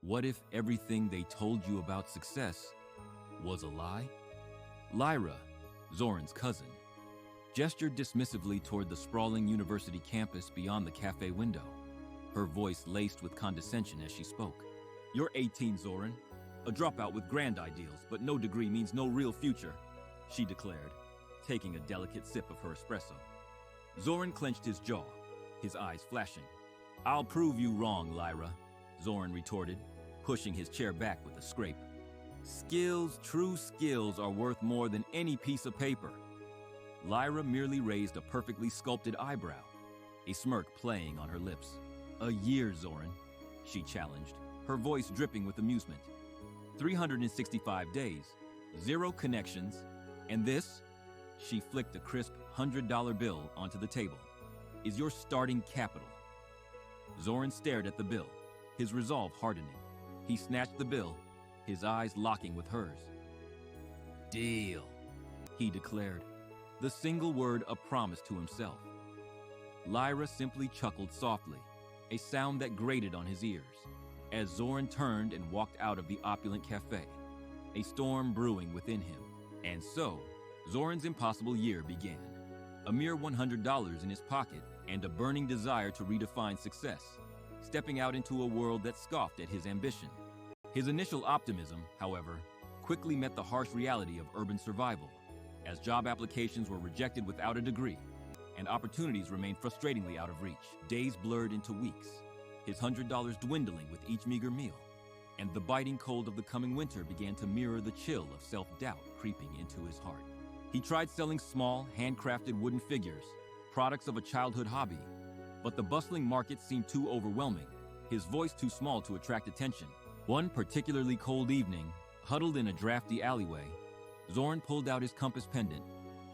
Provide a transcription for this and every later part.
What if everything they told you about success was a lie? Lyra, Zoran's cousin, gestured dismissively toward the sprawling university campus beyond the cafe window, her voice laced with condescension as she spoke. "You're 18, Zoran. A dropout with grand ideals, but no degree means no real future," she declared, taking a delicate sip of her espresso. Zoran clenched his jaw, his eyes flashing. "I'll prove you wrong, Lyra," Zoran retorted, pushing his chair back with a scrape. "Skills, true skills, are worth more than any piece of paper." Lyra merely raised a perfectly sculpted eyebrow, a smirk playing on her lips. "A year, Zoran," she challenged, her voice dripping with amusement. 365 days, 0 connections, and this, she flicked a crisp $100 bill onto the table, is your starting capital. Zoran stared at the bill, his resolve hardening. He snatched the bill, his eyes locking with hers. "Deal," he declared, the single word a promise to himself. Lyra simply chuckled softly, a sound that grated on his ears, as Zoran turned and walked out of the opulent cafe, a storm brewing within him. And so, Zoran's impossible year began. A mere $100 in his pocket and a burning desire to redefine success, stepping out into a world that scoffed at his ambition. His initial optimism, however, quickly met the harsh reality of urban survival, as job applications were rejected without a degree, and opportunities remained frustratingly out of reach. Days blurred into weeks, his $100 dwindling with each meager meal, and the biting cold of the coming winter began to mirror the chill of self-doubt creeping into his heart. He tried selling small, handcrafted wooden figures, products of a childhood hobby, but the bustling market seemed too overwhelming, his voice too small to attract attention. One particularly cold evening, huddled in a drafty alleyway, Zoran pulled out his compass pendant,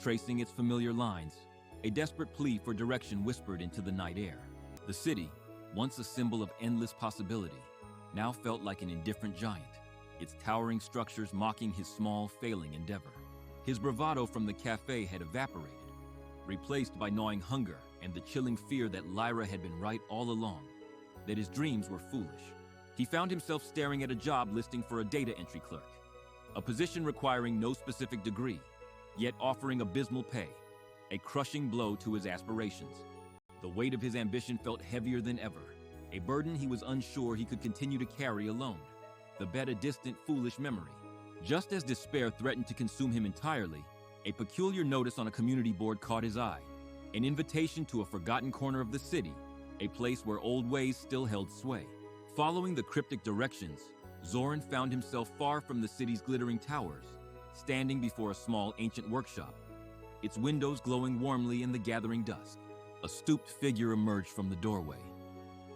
tracing its familiar lines, a desperate plea for direction whispered into the night air. The city, once a symbol of endless possibility, now felt like an indifferent giant, its towering structures mocking his small, failing endeavor. His bravado from the cafe had evaporated, replaced by gnawing hunger and the chilling fear that Lyra had been right all along, that his dreams were foolish. He found himself staring at a job listing for a data entry clerk, a position requiring no specific degree, yet offering abysmal pay, a crushing blow to his aspirations. The weight of his ambition felt heavier than ever, a burden he was unsure he could continue to carry alone, the bet a distant, foolish memory. Just as despair threatened to consume him entirely, a peculiar notice on a community board caught his eye, an invitation to a forgotten corner of the city, a place where old ways still held sway. Following the cryptic directions, Zoran found himself far from the city's glittering towers, standing before a small ancient workshop, its windows glowing warmly in the gathering dusk. A stooped figure emerged from the doorway,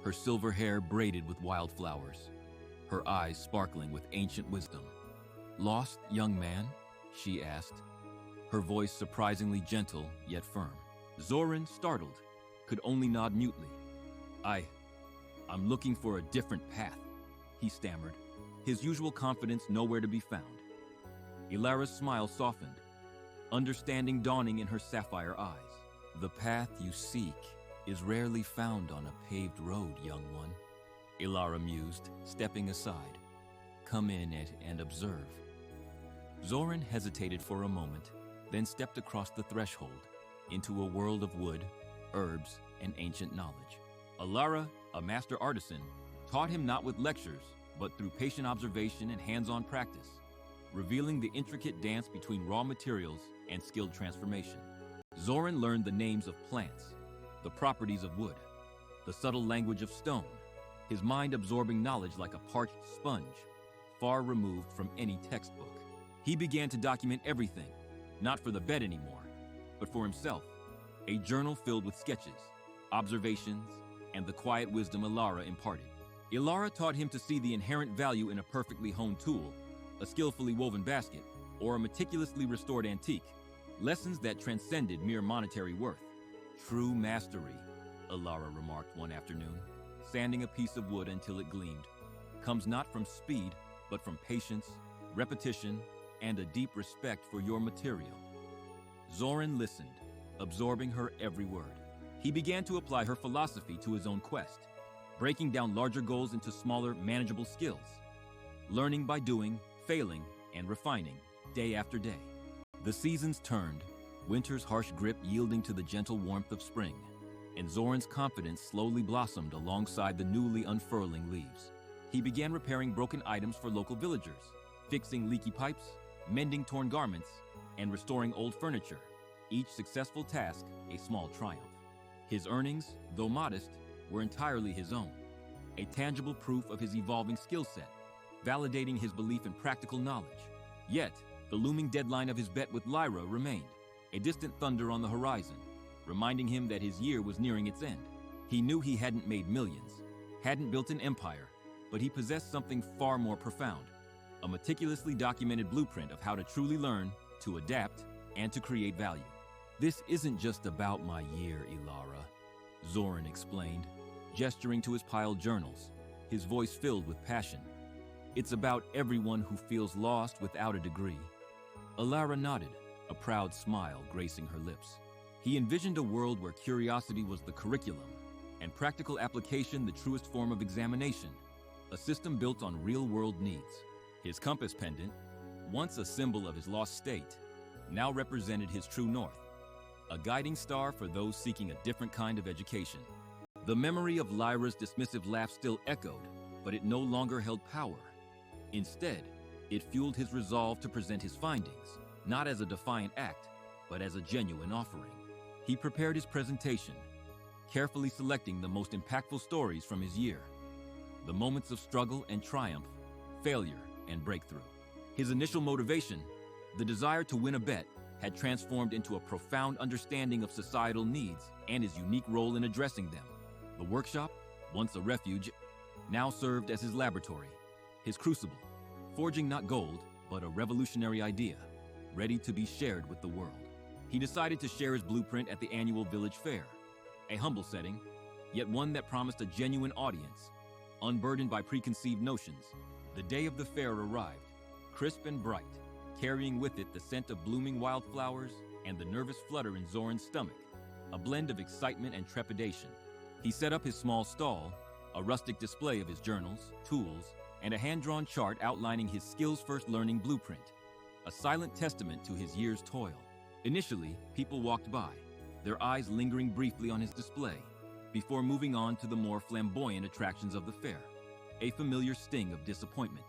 her silver hair braided with wildflowers, her eyes sparkling with ancient wisdom. "Lost, young man?" she asked, her voice surprisingly gentle yet firm. Zoran, startled, could only nod mutely. I'm looking for a different path," he stammered, his usual confidence nowhere to be found. Lyra's smile softened, understanding dawning in her sapphire eyes. "The path you seek is rarely found on a paved road, young one," Lyra mused, stepping aside. "Come in and observe." Zoran hesitated for a moment, then stepped across the threshold into a world of wood, herbs, and ancient knowledge. Lyra, a master artisan, taught him not with lectures, but through patient observation and hands-on practice, revealing the intricate dance between raw materials and skilled transformation. Zoran learned the names of plants, the properties of wood, the subtle language of stone, his mind absorbing knowledge like a parched sponge, far removed from any textbook. He began to document everything, not for the vet anymore, but for himself, a journal filled with sketches, observations, and the quiet wisdom Lyra imparted. Lyra taught him to see the inherent value in a perfectly honed tool, a skillfully woven basket, or a meticulously restored antique, lessons that transcended mere monetary worth. "True mastery," Lyra remarked one afternoon, sanding a piece of wood until it gleamed, "comes not from speed, but from patience, repetition, and a deep respect for your material." Zoran listened, absorbing her every word. He began to apply her philosophy to his own quest, breaking down larger goals into smaller, manageable skills. Learning by doing, failing, and refining, day after day. The seasons turned, winter's harsh grip yielding to the gentle warmth of spring, and Zoran's confidence slowly blossomed alongside the newly unfurling leaves. He began repairing broken items for local villagers, fixing leaky pipes, mending torn garments, and restoring old furniture, each successful task a small triumph. His earnings, though modest, were entirely his own, a tangible proof of his evolving skill set, validating his belief in practical knowledge. Yet, the looming deadline of his bet with Lyra remained, a distant thunder on the horizon, reminding him that his year was nearing its end. He knew he hadn't made millions, hadn't built an empire, but he possessed something far more profound, a meticulously documented blueprint of how to truly learn, to adapt, and to create value. "This isn't just about my year, Lyra," Zoran explained, gesturing to his piled journals, his voice filled with passion. "It's about everyone who feels lost without a degree." Lyra nodded, a proud smile gracing her lips. He envisioned a world where curiosity was the curriculum, and practical application the truest form of examination, a system built on real-world needs. His compass pendant, once a symbol of his lost state, now represented his true north, a guiding star for those seeking a different kind of education. The memory of Lyra's dismissive laugh still echoed, but it no longer held power. Instead, it fueled his resolve to present his findings, not as a defiant act, but as a genuine offering. He prepared his presentation, carefully selecting the most impactful stories from his year, the moments of struggle and triumph, failure and breakthrough. His initial motivation, the desire to win a bet, had transformed into a profound understanding of societal needs and his unique role in addressing them. The workshop, once a refuge, now served as his laboratory, his crucible, forging not gold, but a revolutionary idea, ready to be shared with the world. He decided to share his blueprint at the annual village fair, a humble setting, yet one that promised a genuine audience, unburdened by preconceived notions. The day of the fair arrived, crisp and bright, carrying with it the scent of blooming wildflowers and the nervous flutter in Zoran's stomach, a blend of excitement and trepidation. He set up his small stall, a rustic display of his journals, tools, and a hand-drawn chart outlining his skills-first learning blueprint, a silent testament to his year's toil. Initially, people walked by, their eyes lingering briefly on his display, before moving on to the more flamboyant attractions of the fair, a familiar sting of disappointment.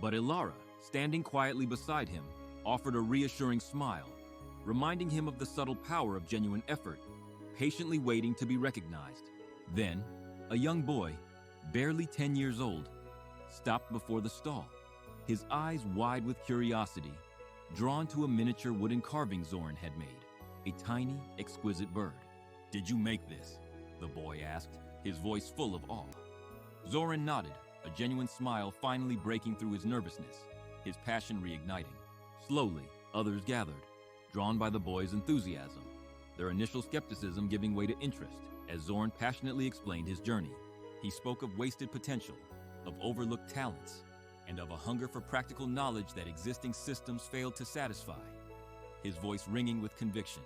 But Lyra, standing quietly beside him, offered a reassuring smile, reminding him of the subtle power of genuine effort, patiently waiting to be recognized. Then, a young boy, barely 10 years old, stopped before the stall, his eyes wide with curiosity, drawn to a miniature wooden carving Zoran had made, a tiny, exquisite bird. "Did you make this?" the boy asked, his voice full of awe. Zoran nodded, a genuine smile finally breaking through his nervousness, his passion reigniting. Slowly, others gathered, drawn by the boy's enthusiasm, their initial skepticism giving way to interest as Zoran passionately explained his journey. He spoke of wasted potential, of overlooked talents, and of a hunger for practical knowledge that existing systems failed to satisfy, his voice ringing with conviction.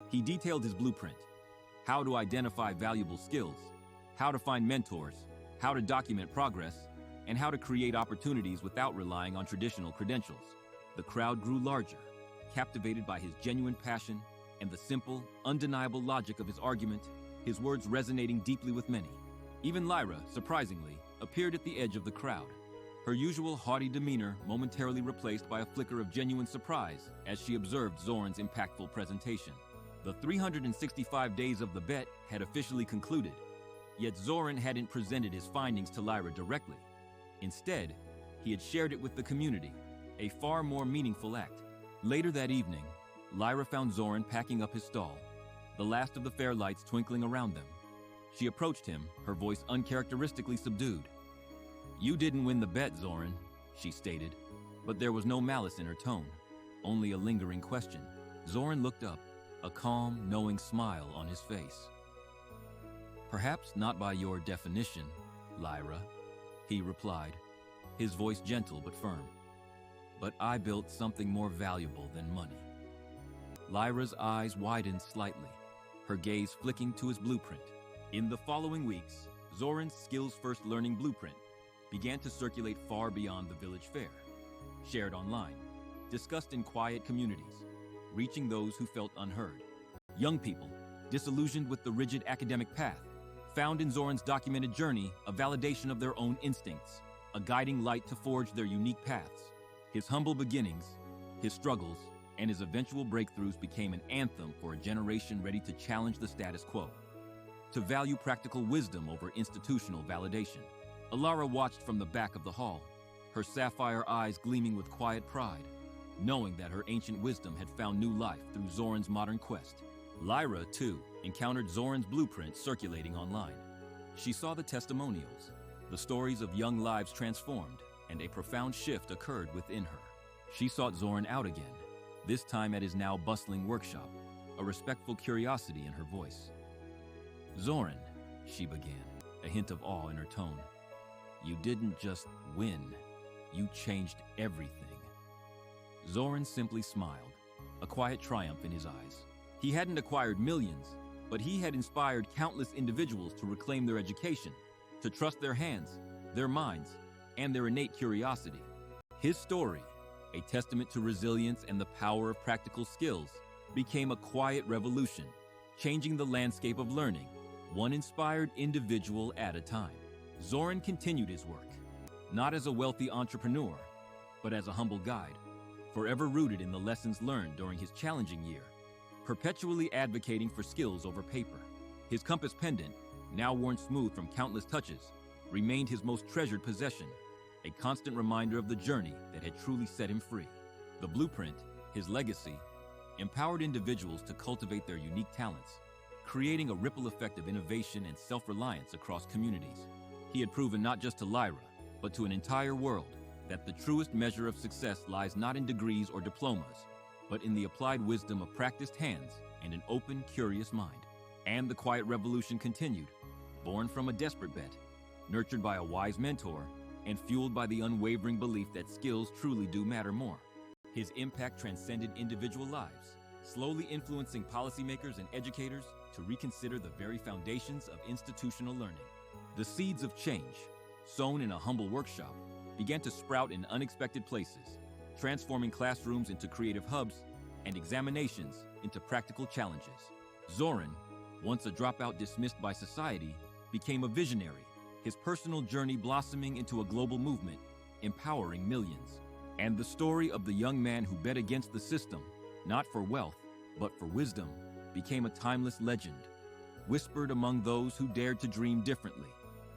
He detailed his blueprint, how to identify valuable skills, how to find mentors, how to document progress, and how to create opportunities without relying on traditional credentials. The crowd grew larger, captivated by his genuine passion and the simple, undeniable logic of his argument, his words resonating deeply with many. Even Lyra, surprisingly, appeared at the edge of the crowd, her usual haughty demeanor momentarily replaced by a flicker of genuine surprise as she observed Zoran's impactful presentation. The 365 days of the bet had officially concluded, yet Zoran hadn't presented his findings to Lyra directly. Instead, he had shared it with the community, a far more meaningful act. Later that evening, Lyra found Zoran packing up his stall, the last of the fair lights twinkling around them. She approached him, her voice uncharacteristically subdued. "You didn't win the bet, Zoran," she stated, but there was no malice in her tone, only a lingering question. Zoran looked up, a calm, knowing smile on his face. "Perhaps not by your definition, Lyra," he replied, his voice gentle but firm. "But I built something more valuable than money." Lyra's eyes widened slightly, her gaze flicking to his blueprint. In the following weeks, Zoran's skills-first learning blueprint began to circulate far beyond the village fair, shared online, discussed in quiet communities, reaching those who felt unheard. Young people, disillusioned with the rigid academic path, found in Zoran's documented journey a validation of their own instincts, a guiding light to forge their unique paths. His humble beginnings, his struggles, and his eventual breakthroughs became an anthem for a generation ready to challenge the status quo, to value practical wisdom over institutional validation. Lyra watched from the back of the hall, her sapphire eyes gleaming with quiet pride, knowing that her ancient wisdom had found new life through Zoran's modern quest. Lyra, too, encountered Zoran's blueprint circulating online. She saw the testimonials, the stories of young lives transformed, and a profound shift occurred within her. She sought Zoran out again, this time at his now bustling workshop, a respectful curiosity in her voice. "Zoran," she began, a hint of awe in her tone. "You didn't just win, you changed everything." Zoran simply smiled, a quiet triumph in his eyes. He hadn't acquired millions, but he had inspired countless individuals to reclaim their education, to trust their hands, their minds, and their innate curiosity. His story, a testament to resilience and the power of practical skills, became a quiet revolution, changing the landscape of learning, one inspired individual at a time. Zoran continued his work, not as a wealthy entrepreneur, but as a humble guide, forever rooted in the lessons learned during his challenging year, perpetually advocating for skills over paper. His compass pendant, now worn smooth from countless touches, remained his most treasured possession, a constant reminder of the journey that had truly set him free. The blueprint, his legacy, empowered individuals to cultivate their unique talents, creating a ripple effect of innovation and self-reliance across communities. He had proven not just to Lyra, but to an entire world, that the truest measure of success lies not in degrees or diplomas, but in the applied wisdom of practiced hands and an open, curious mind. And the quiet revolution continued, born from a desperate bet, nurtured by a wise mentor, and fueled by the unwavering belief that skills truly do matter more. His impact transcended individual lives, slowly influencing policymakers and educators to reconsider the very foundations of institutional learning. The seeds of change, sown in a humble workshop, began to sprout in unexpected places, transforming classrooms into creative hubs and examinations into practical challenges. Zoran, once a dropout dismissed by society, became a visionary, his personal journey blossoming into a global movement, empowering millions. And the story of the young man who bet against the system, not for wealth, but for wisdom, became a timeless legend, whispered among those who dared to dream differently.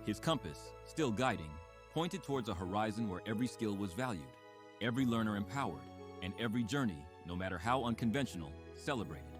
His compass, still guiding, pointed towards a horizon where every skill was valued, every learner empowered, and every journey, no matter how unconventional, celebrated.